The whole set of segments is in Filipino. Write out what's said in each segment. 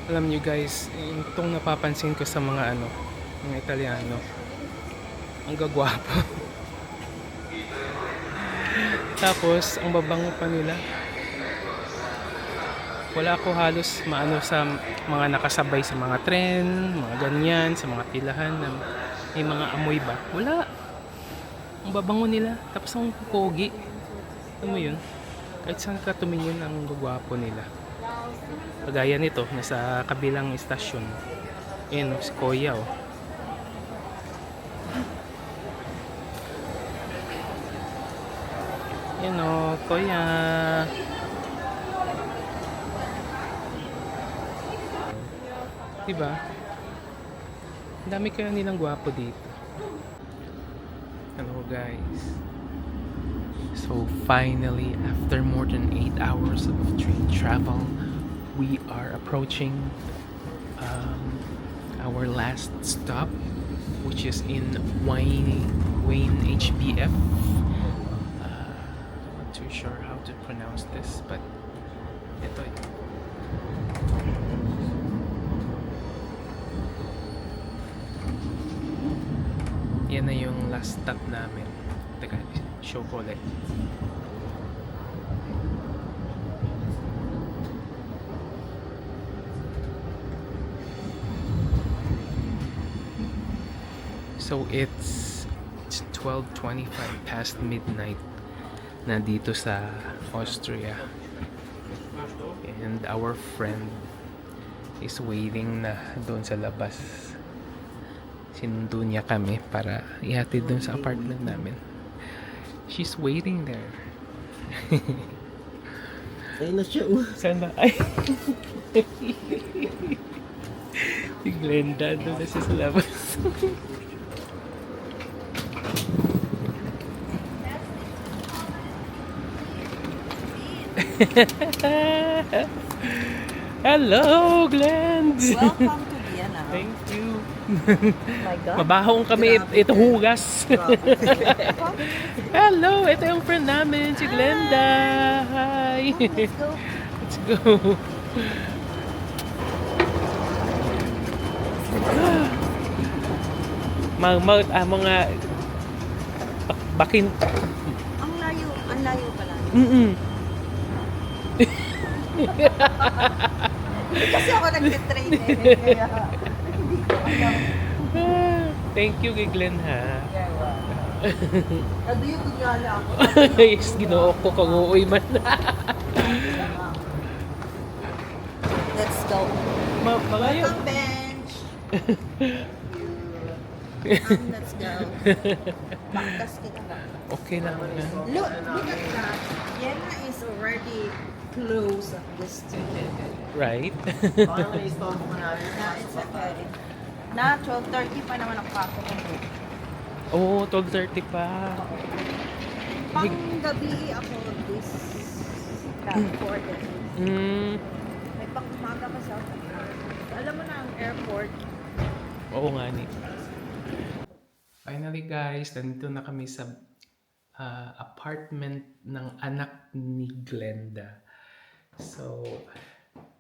Alam nyo guys, itong napapansin ko sa mga mga Italiano, ang gagwapo. Tapos, ang babango pa nila. Wala ako halos maano sa mga nakasabay sa mga tren, mga ganyan, sa mga pilahan na may mga amoy ba. Wala. Ang babango nila. Tapos ang pogi. Alam mo yun? Kahit saan ka tumingin, ang gagwapo nila. Kagaya nito, nasa kabilang istasyon. Ayan, si Kuya oh. Ayan oh, Kuya. Diba? Ang dami kaya nilang gwapo dito. Hello guys. So finally, after more than 8 hours of train travel, we are approaching our last stop, which is in Wayne HBF. Not too sure how to pronounce this, but ito. Yan na yung last stop namin. Teka, show ko ulit. So it's 12:25 past midnight na dito sa Austria. And our friend is waiting na doon sa labas. Sinundo niya kami para ihatid doon sa apartment namin. She's waiting there. Ayun na siya. Saan ba? Ay! Si Glenda doon na siya sa labas. Hello, Glenn! Welcome to Vienna. Thank you. My God. Mabahong kami ito hugas. Hello, ito yung friend namin, si Glenda. Hi. Let's go. Let's go. Mga bakin. Ang layo pala. Kasi ako nag-train eh. Kaya hindi ko alam. Thank you kay Glenn ha. Ano yung kunyala ako? Yes, ginoo ko kang uuwi man. Let's go. Malayo. Welcome bench. Let's go. Baktas kita ba? Okay lang na. Look at that. Vienna is already close at this time. Right? Na, it's okay. Na, 12:30 pa naman ang pasok ko. Oo, 12:30 pa. Pang gabi ako this transport. May pang umaga pa sa alam mo na ang airport. Oo nga ni. Finally guys, nandito na kami sa apartment ng anak ni Glenda. So,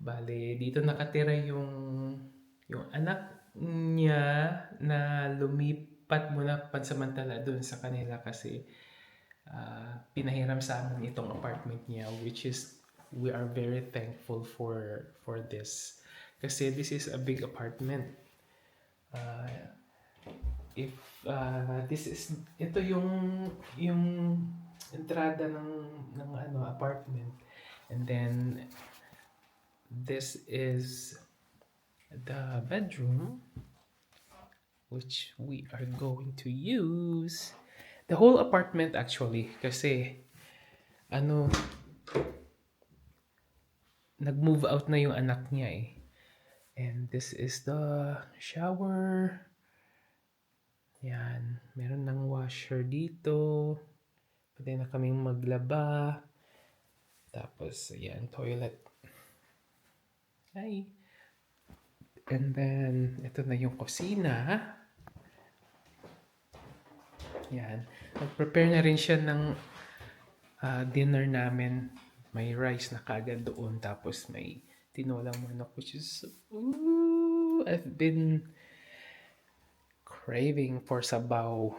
bale, dito nakatira yung anak niya na lumipat muna pansamantala doon sa kanila kasi pinahiram sa amin itong apartment niya, which is we are very thankful for this kasi this is a big apartment. If this is ito yung entrada ng apartment, and then this is the bedroom which we are going to use. The whole apartment actually kasi nag-move out na yung anak niya eh. And this is the shower. Yan, meron ng washer dito. Pwede na kaming maglaba. Tapos, ayan, toilet. Hi. And then, ito na yung kusina. Yan. Nag-prepare na rin siya ng dinner namin. May rice na kagad doon. Tapos may tinolang manok, which is, ooh, I've been craving for sabaw.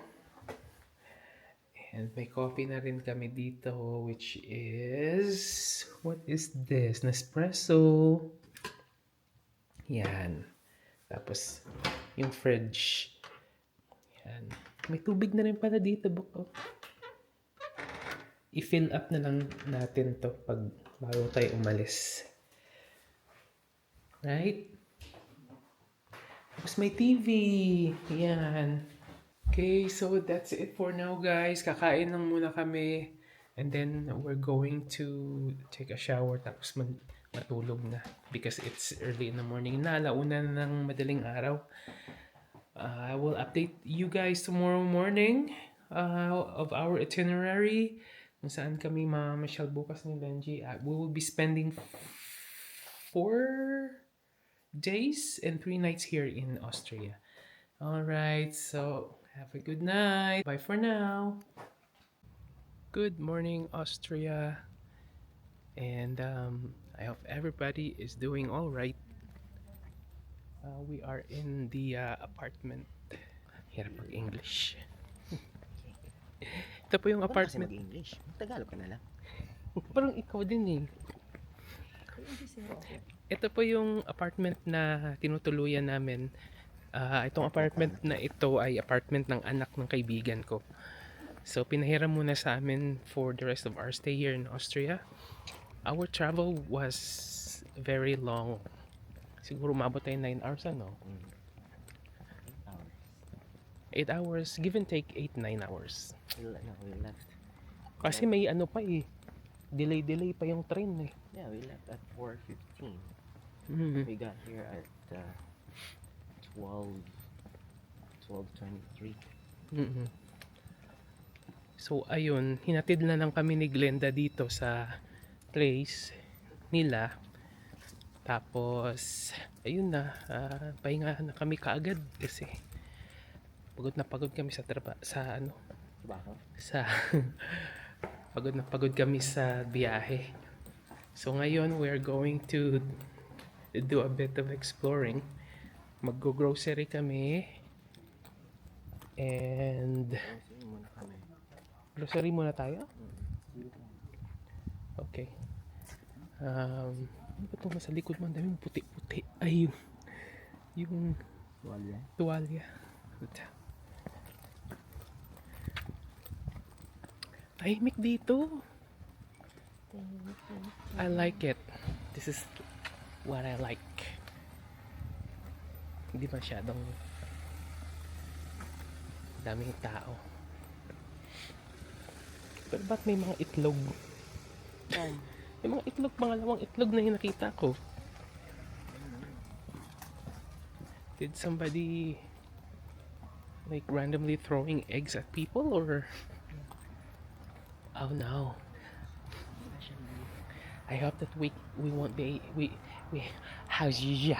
And may coffee na rin kami dito, which is, what is this? Nespresso. Yan. Tapos, yung fridge. Yan. May tubig na rin pala dito, buko. I-fill up na lang natin to pag bago tayo umalis. Right? Tapos may TV. Yan. Okay, so that's it for now, guys. Kakain lang muna kami. And then, we're going to take a shower. Tapos matulog na. Because it's early in the morning na. Alauna na ng madaling araw. I will update you guys tomorrow morning of our itinerary. Kung saan kami mamasyal bukas ni Benji. We will be spending 4 days and 3 nights here in Austria. Alright, so have a good night. Bye for now. Good morning, Austria. And I hope everybody is doing all right. We are in the apartment. Hirap mag-English. Ito po yung apartment. English. Tagalog ka na lang. Parang ikaw din eh. Ito po yung apartment na tinutuluyan namin. Itong apartment na ito ay apartment ng anak ng kaibigan ko. So pinahiram muna sa amin for the rest of our stay here in Austria. Our travel was very long. Siguro umabot tayo 9 hours ano? 8 hours, give and take 8-9 hours. We left. Kasi may ano pa eh. Delay pa yung train eh. Yeah, we left at 4:15. Mm-hmm. We got here at 12:23. Mm-hmm. So ayun, hinatid na lang kami ni Glenda dito sa place nila. Tapos ayun na, pahinga na kami kaagad kasi pagod kami sa Baka? pagod kami sa biyahe. So ngayon we're going to do a bit of exploring. Mag-grocery kami and grocery muna tayo? Okay. Ano ba ito nasa likod mo? Ang daming puti-puti. Ay, yung tuwalya. Tahimik dito. I like it. This is what I like. Hindi masyadong daming tao. Pero ba't may mga itlog? May mga itlog, pangalawang itlog na yung nakita ko. Did somebody like randomly throwing eggs at people or? Oh no. I hope that we won't be we how's you?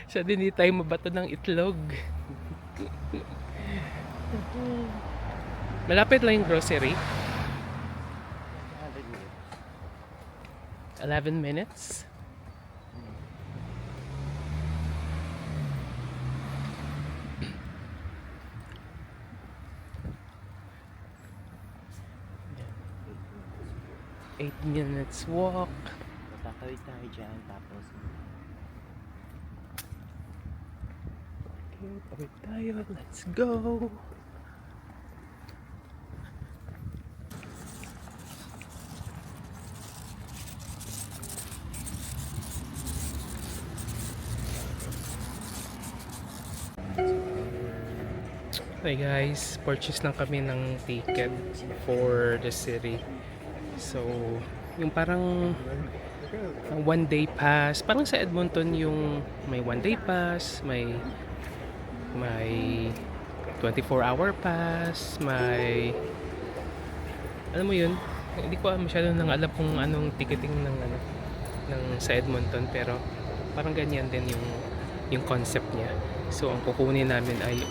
Sa din hindi tayo mabato ng itlog. Malapit lang yung grocery. 11 minutes. Eight minutes walk. Tatawid tayo dyan, tapos Okay, tawid tayo. Let's go. Okay guys, purchase lang kami ng ticket for the city. So, yung parang 1 day pass, parang sa Edmonton yung may 1 day pass, may 24-hour pass, may alam mo yun, hindi ko masyado nang alam kung anong ticketing ng sa Edmonton, pero parang ganyan din yung concept niya. So, ang kukunin namin ay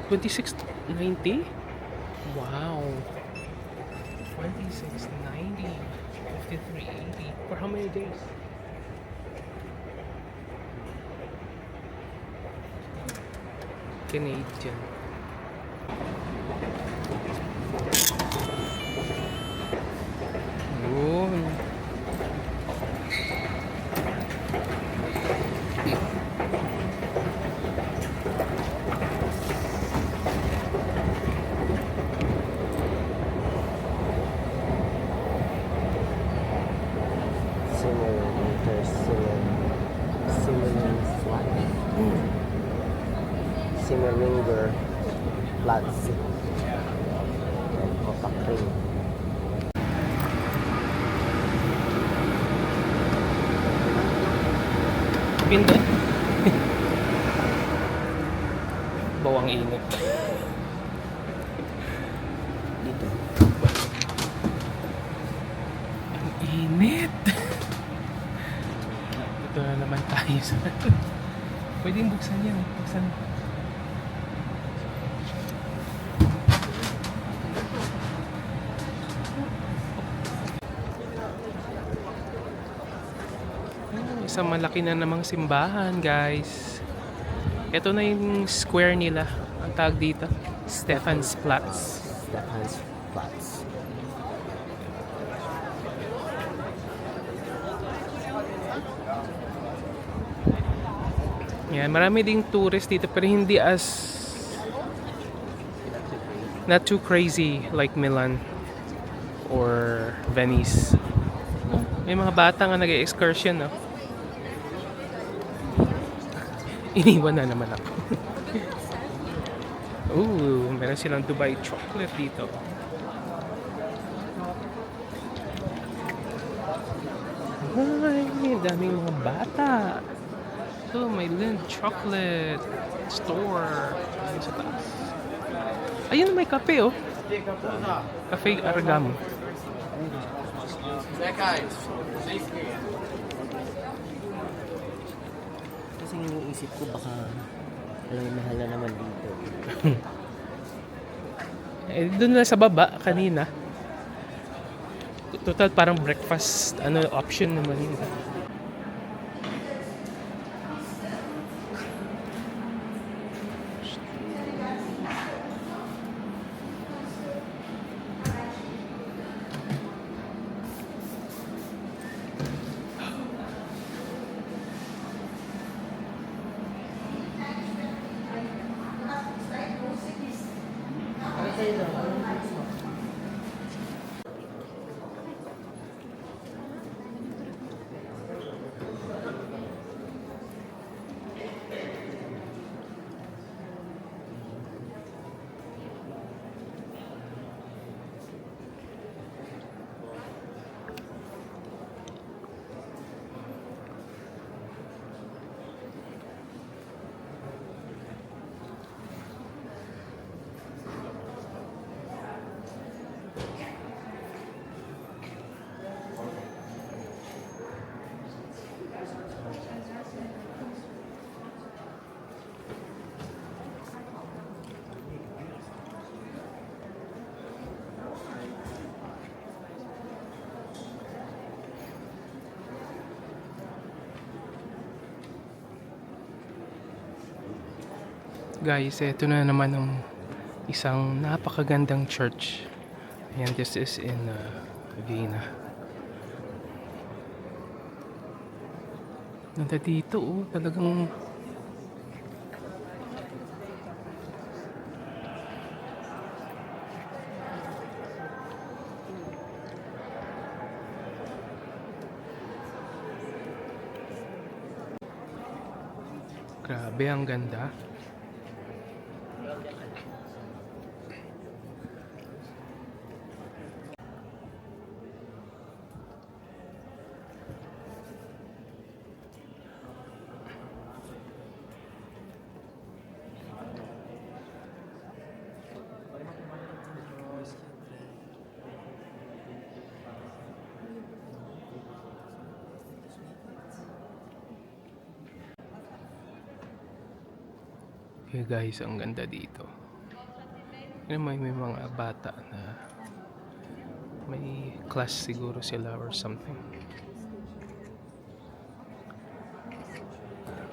$26.90. Wow. 26.90, 53.80. For how many days? Canadian. Yun. Simmeringer Flats Coca Cream. Pindot. Bawang init. Dito. Ang init. Ito na naman tayo sa... Pwedeng buksan yan. Buksan. Isang malaki na namang simbahan, guys. Ito na yung square nila. Ang tawag dito, Stephansplatz. Stephan's Flats. Yan, marami ding tourist dito pero hindi as not too crazy like Milan or Venice. May mga bata nga nag-excursion, no? Iniwan na naman ako. Ooh, meron silang Dubai chocolate dito. Ay, daming mga bata. Oh, may Lind chocolate store. Ayun sa taas. Ayun, may kape, oh. Cafe Argamo. Kasi iniisip ko baka alam mahal na naman dito. Eh, doon na sa baba kanina. Total parang breakfast option naman yun. Guys, ito na naman ang isang napakagandang church. Ayan, this is in Vienna. Nanda dito, oh, talagang grabe, ang ganda. Okay guys, ang ganda dito. May mga bata na May class siguro sila or something.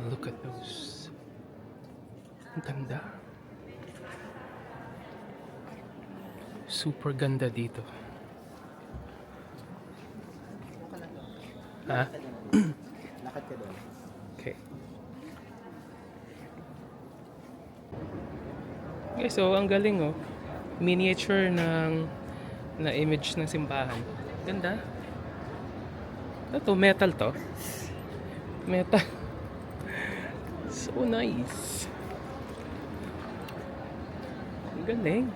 Look at those. Ang ganda. Super ganda dito. Ha? Lakad ka doon. Okay. Okay, so ang galing oh. Miniature na image ng simbahan. Ganda. Ito, metal to. Metal. So nice. Ang galing.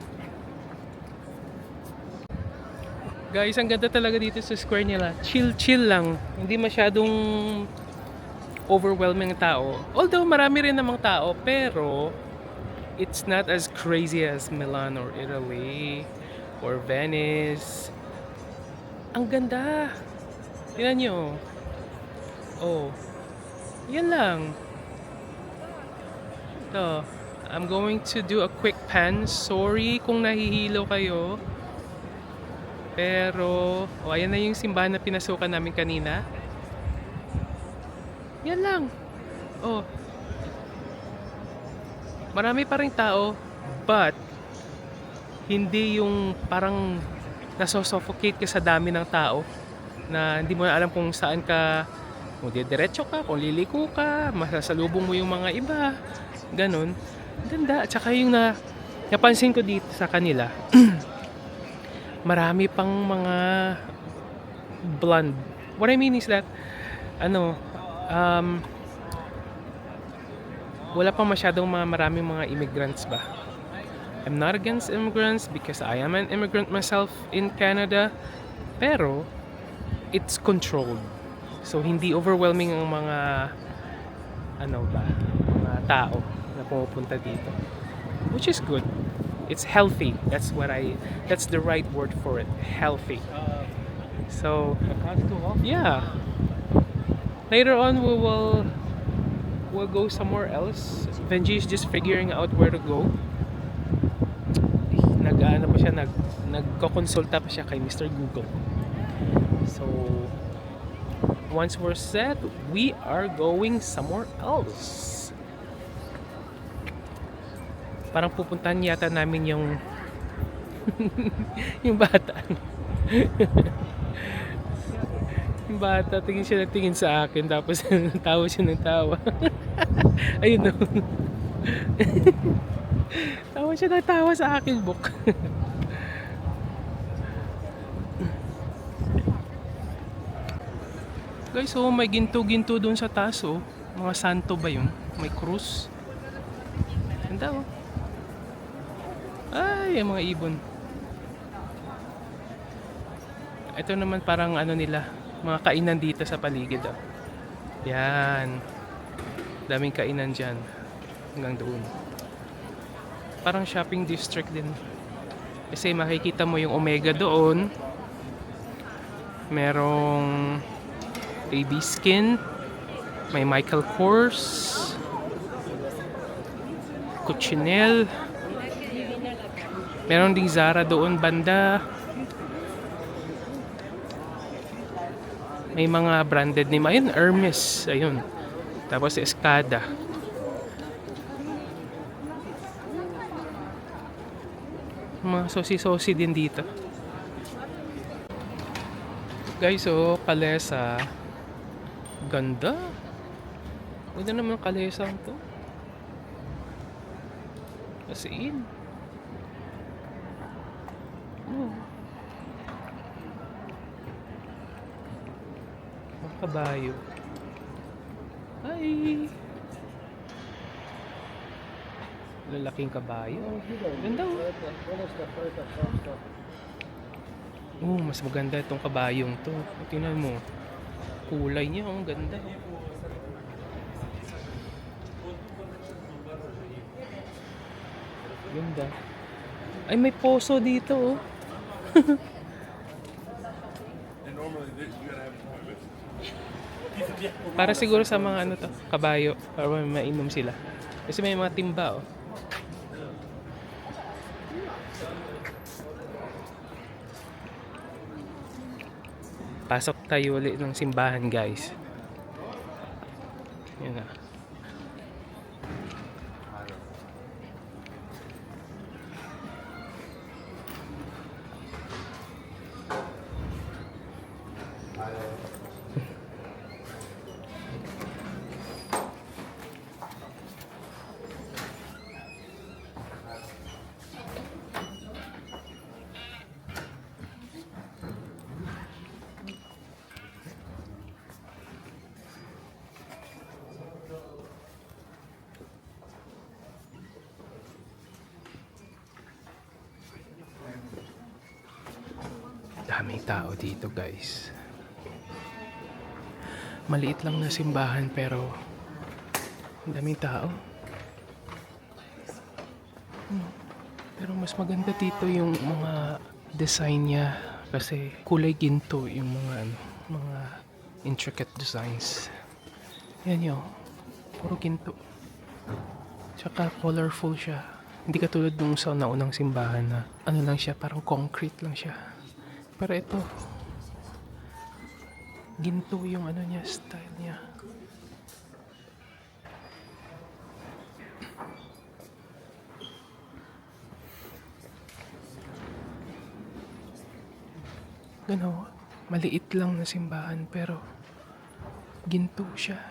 Guys, ang ganda talaga dito sa square nila. Chill lang. Hindi masyadong overwhelming tao. Although marami rin namang tao, pero it's not as crazy as Milan or Italy or Venice. Ang ganda. Tingnan nyo. Oh. Yan lang. Ito. I'm going to do a quick pan. Sorry kung nahihilo kayo. Pero, ayan na yung simbahan na pinasukan namin kanina. Yan lang. Oh. Marami pa rin tao, but hindi yung parang nasosuffocate ka sa dami ng tao na hindi mo na alam kung saan ka, kung diretso ka, kung liliko ka, masasalubong mo yung mga iba. Ganon. Ganda. At saka yung napansin ko dito sa kanila, marami pang mga blonde. What I mean is that, wala pang masyadong maraming mga immigrants ba. I'm not against immigrants because I am an immigrant myself in Canada. Pero, it's controlled. So, hindi overwhelming ang mga, mga tao na pumupunta dito. Which is good. It's healthy. That's the right word for it. Healthy. So, yeah. Later on, we'll go somewhere else. Benji is just figuring out where to go. Nagko-consulta pa siya kay Mr. Google. So, once we're set, we are going somewhere else. Parang pupuntahan yata namin yung yung bata. Yung bata, tingin siya nagtingin sa akin, tapos tawa siya ng tawa. Ayun no. Tawa siya ng tawa sa akin, book. Guys, oh, may ginto-ginto doon sa taas, oh. Mga santo ba yun? May krus. Ganda, oh. Ay, yung mga ibon. Ito naman parang nila, mga kainan dito sa paligid. Oh. Yan. Daming kainan dyan. Hanggang doon. Parang shopping district din. Kasi makikita mo yung Omega doon. Merong AB Skin. May Michael Kors. Cucinelle. Meron ding Zara doon banda. May mga branded name. Ayun, Hermes. Ayun. Tapos Escada. Mga sosi-sosi din dito. Guys, oh, Kalesa. Ganda. Ganda naman Kalesa to. As in. Oh. Mga kabayo. Ay. Lalaking kabayo. Ganda oh. Oh, mas maganda itong kabayong to. Tingnan mo. Kulay niya, ang ganda. Ganda. Ay, may poso dito oh. Para siguro sa mga kabayo, para may mainom sila. Kasi may mga timba oh. Pasok tayo ulit ng simbahan, guys. Yan na. Daming tao dito, guys. Maliit lang na simbahan pero daming tao. Pero mas maganda dito yung mga design niya kasi kulay ginto yung mga intricate designs. Yan yun. Puro ginto. Tsaka colorful siya. Hindi katulad nung sa naunang simbahan na ano lang siya, parang concrete lang siya. Pero ito, ginto yung ano niya, style niya. Gano, maliit lang na simbahan pero ginto siya.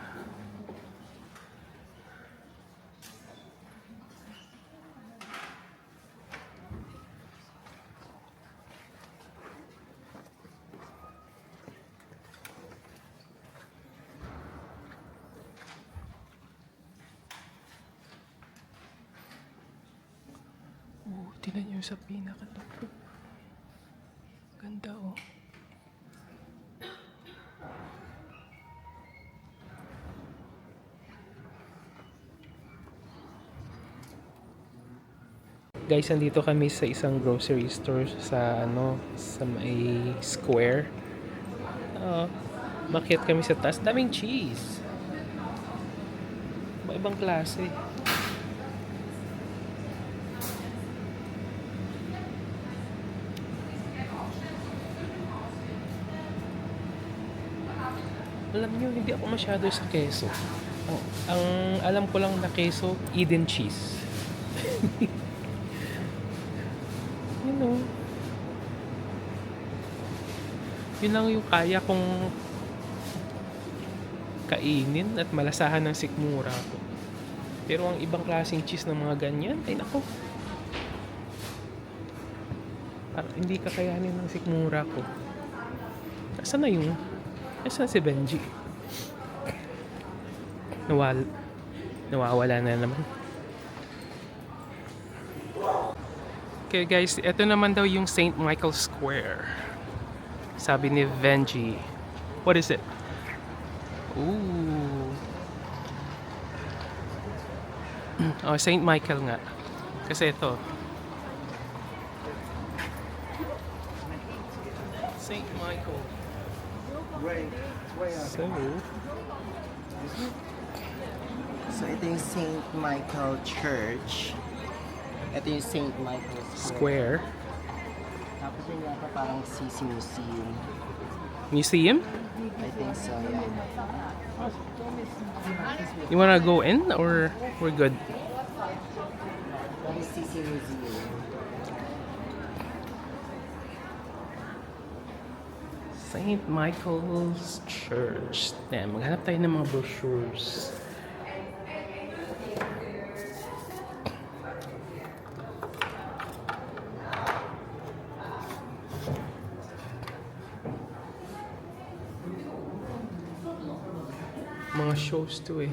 Tingnan nyo sa pinakatuktok. Ganda oh. Guys, andito kami sa isang grocery store sa sa may square. Makiat kami sa taas. Daming cheese. Ibang klase. Alam nyo, hindi ako masyado sa keso. Ang alam ko lang na keso, Eden cheese. You know. Yun lang yung kaya kong kainin at malasahan ng sikmura ko. Pero ang ibang klaseng cheese ng mga ganyan, ay nako. Parang hindi kakayanin ng sikmura ko. Nasaan na yung... Nasaan si Benji? Nawawala na naman. Okay guys, ito naman daw yung St. Michael's Square. Sabi ni Benji. What is it? Ooh. Oh, St. Michael nga. Kasi ito. St. Michael. So, ito yung St. Michael Church. Ito yung St. Michael Square. Square. Tapos yung yata parang CC Museum. Museum? I think so, yeah. You wanna go in or we're good? That is CC Museum. St. Michael's Church. Damn, maghanap tayo ng mga brochures. Mga shows to eh.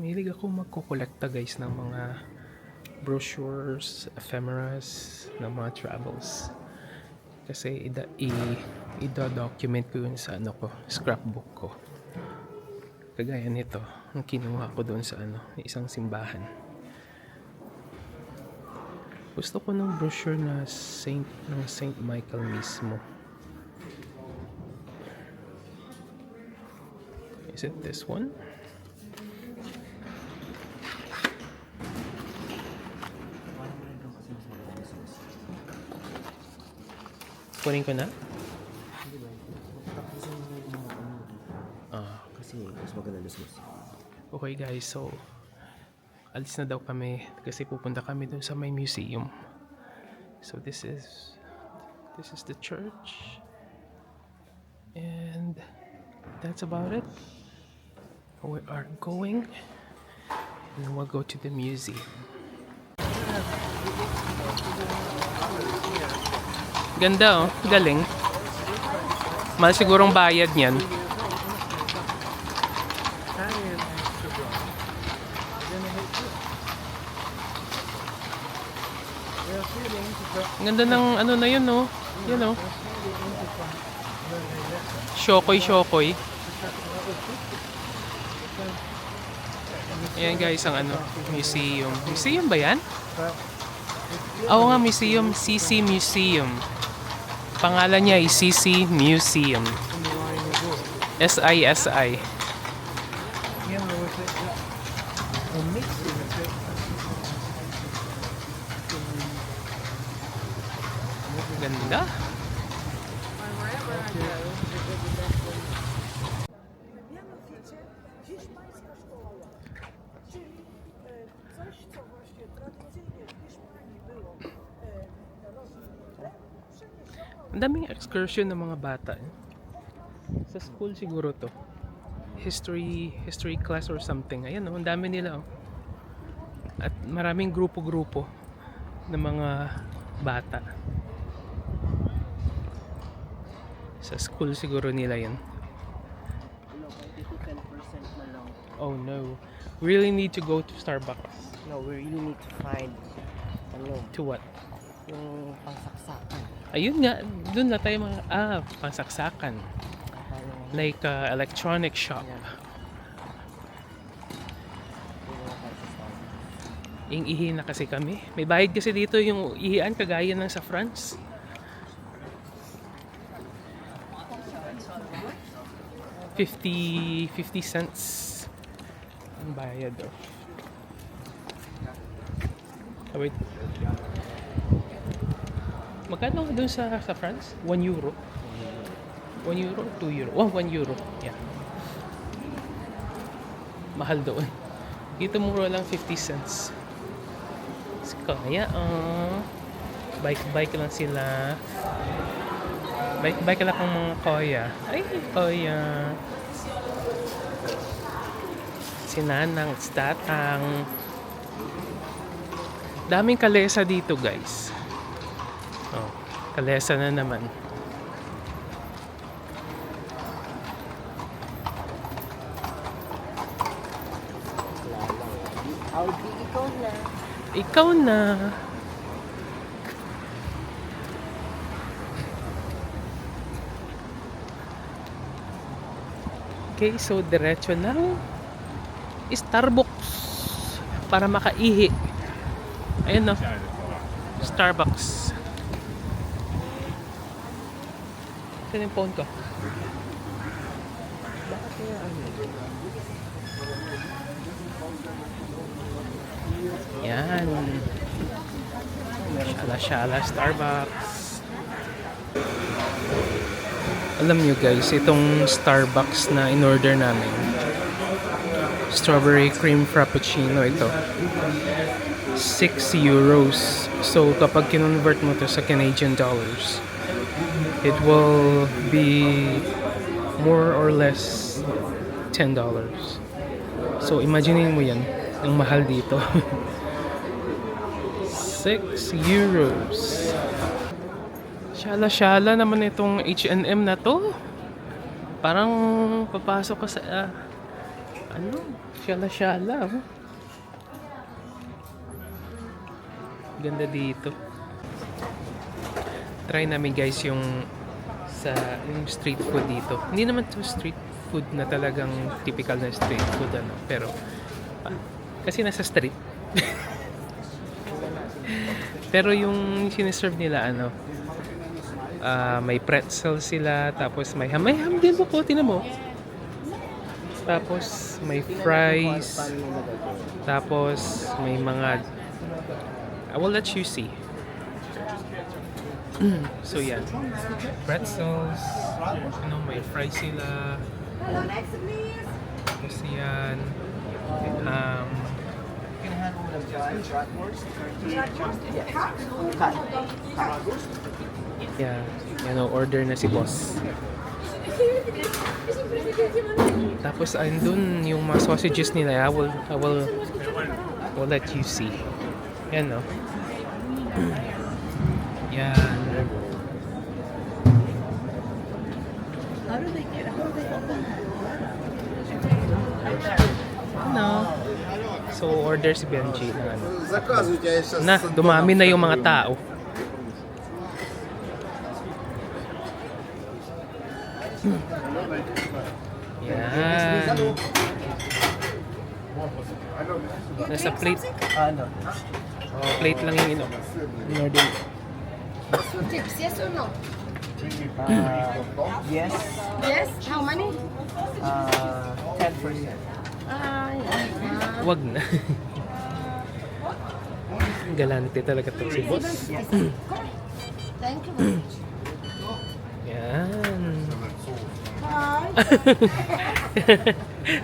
Mahilig ako magkukolekta guys ng mga brochures, ephemeras, ng mga travels. Kasi i-document ko yun sa scrapbook ko. Kagaya nito, ang kinuha ko doon sa isang simbahan. Gusto ko ng brochure na ng Saint Michael mismo. Is it this one? Kunin ko na? Kasi mas maganda lusos. Okay guys, so alis na daw kami kasi pupunta kami dun sa may museum. So this is the church. And that's about it. We are going and we'll go to the museum. Ganda oh, galing. Mahal sigurong bayad niyan. Ang ganda ng na yun, no? Yun, no? Shokoy. Ayan guys, ang museum. Museum ba yan? Oo nga, museum. CC Museum. Pangalan niya ay CC Museum. SISI. Ganda. Mianowicie hiszpańska szkoła, czyli coś, co właśnie tradycyjnie w Hiszpanii było rozwinięte, przeniesiono. Ang daming excursion ng mga bata. Sa school siguro to. History class or something. Ayan, oh, ang dami nila. Oh. At maraming grupo-grupo ng mga bata. Sa school siguro nila yan. No, pwede to 10% na lang. Oh no. We really need to go to Starbucks. No, we really need to find, To what? yung pangsaksakan. Ayun nga, dun na tayo pangsaksakan. Like electronic shop. Ihi na kasi kami. May bayad kasi dito yung ihian kagaya ng sa France. $50 cents ang bayad daw. Oh, wait. Magkano doon sa France? 1 euro? 1 euro? 2 euro? Oh, 1 euro. Yeah. Mahal doon. Dito mura lang 50 cents. Kaya, bike lang sila. Bike lang ang mga koya. Ay, koya. Si Nanang, it's Tatang. Daming kalesa dito, guys. Oh, kalesa na naman. Aldi, ikaw na. Ikaw na. Okay, so diretso ng Starbucks para makaihi. Ayun no. Starbucks. Saan yung phone ko? Bakit kaya Yan. Shala-shala Starbucks. Alam nyo guys, itong Starbucks na in-order namin, strawberry cream frappuccino ito. 6 euros. So kapag kinonvert mo to sa Canadian dollars, it will be more or less $10. So imagine mo yan, ang mahal dito. 6 euros. Shala-shala naman itong H&M na to. Parang papasok ka sa shala-shala. Oh. Ganda dito. Try namin guys yung street food dito. Hindi naman to street food na talagang typical na street food ano. Pero kasi nasa street. Pero yung siniserve nila ano, may pretzel sila, tapos may ham din po, tinan mo. Tapos may fries, tapos may mga, I will let you see. So yan, pretzels, ano, may fries sila. Hello, next please. Tapos yan, yeah, yan, order na si boss. Tapos andun yung mga sausages nila. I will let you see. Yan, no? Yan. No. So, order si Benji ng ano. Na, dumami na yung mga tao. Yan. Nasa plate. Ano? Plate lang yung in-order. Tips, yes or no? Yes. Yes. How many? 10%. Wag na. Galante talaga to si boss. Thank you very much. Yan. Hi.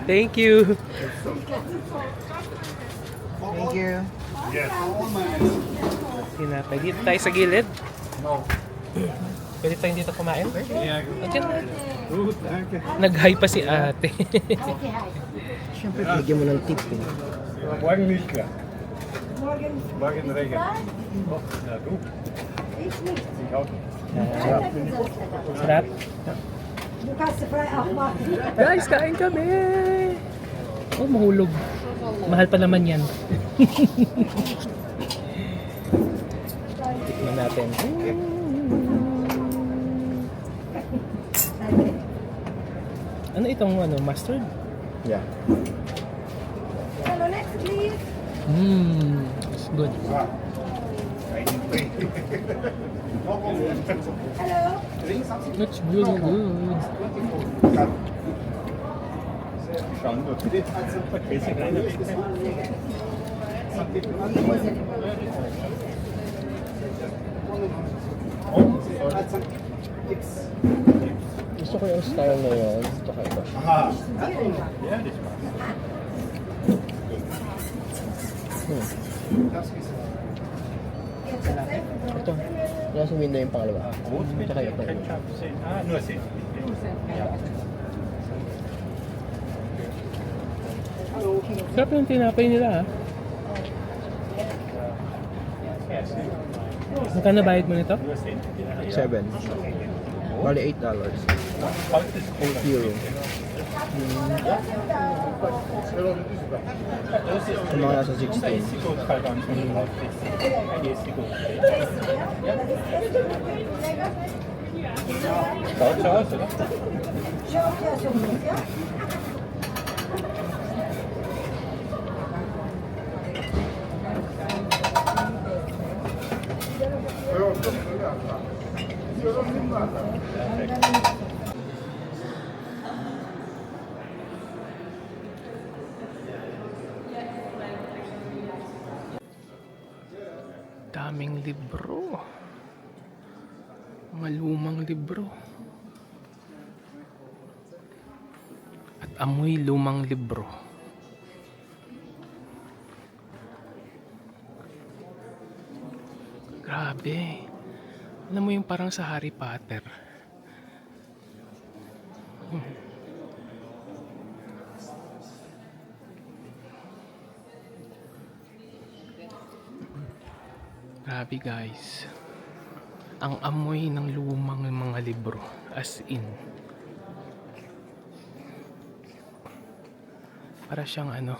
Thank you. Thank you. Tinapay. Dito tayo sa gilid. Pwede tayong dito kumain? Diyan na. Nag-hi pa si ate. Siyempre, bigyan mo ng tip eh. Morgen nicht klar. Morgen Regen. Oh, na du. Ich auch. Sarap. Guys, kain kami! Oh, mahulog. Mahal pa naman yan. Tikman natin. Ano itong mustard? Yeah. Hello, next please. It's good. Hello. It's really good. Schauen wir bitte. Verkäse kleiner bitte. Gusto ko yung style na yun. Tsaka ito. Aha. Ja, das passt. Ito. Nasa window yung pangalawa. Brot mit Tsaka ito. Ketchup. Nur Sinn. Sarap yung tinapay nila ha. Magkano bayad mo nito? Nur Sinn. 7. Bali $8. Kalt ist Cola. Euro. Yung mga nasa 16. Essiggut halt an schon drauf. Ein Essiggut. Schaut so aus, oder? Daming libro. Mga lumang libro. At amoy lumang libro. Grabe. Alam mo yung parang sa Harry Potter. Grabe guys. Ang amoy ng lumang mga libro. As in. Para siyang alam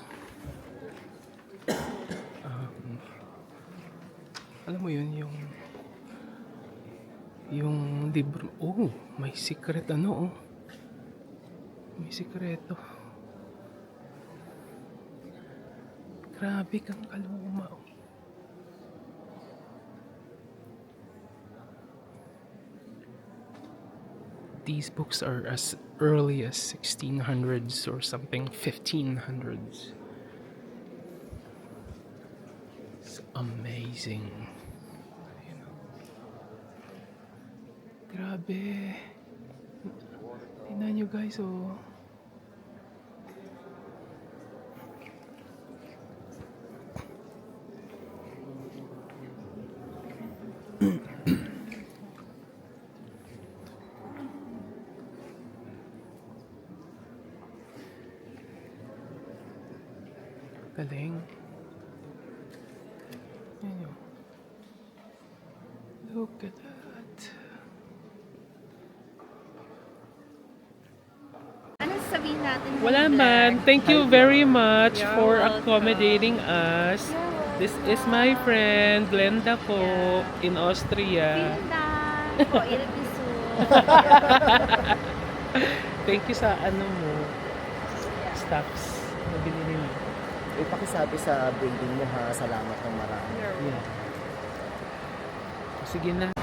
mo yun, yung libro. Oh, may secret May May sikreto. Grabe kang kaluma. These books are as early as 1600s or something, 1500s. It's amazing. Ayun, oh. Grabe. Tingnan nyo guys, oh. Galing. Yan yun. Look at that. Ano sabihin natin? Wala man. Thank you very much for accommodating us. This is my friend Glenda po in Austria. Pinda. O, irabiso. Thank you sa ano mo, stuffs na binili mo. Ipakisabi sa braiding mo ha. Salamat ng marami. Yeah. Sige na.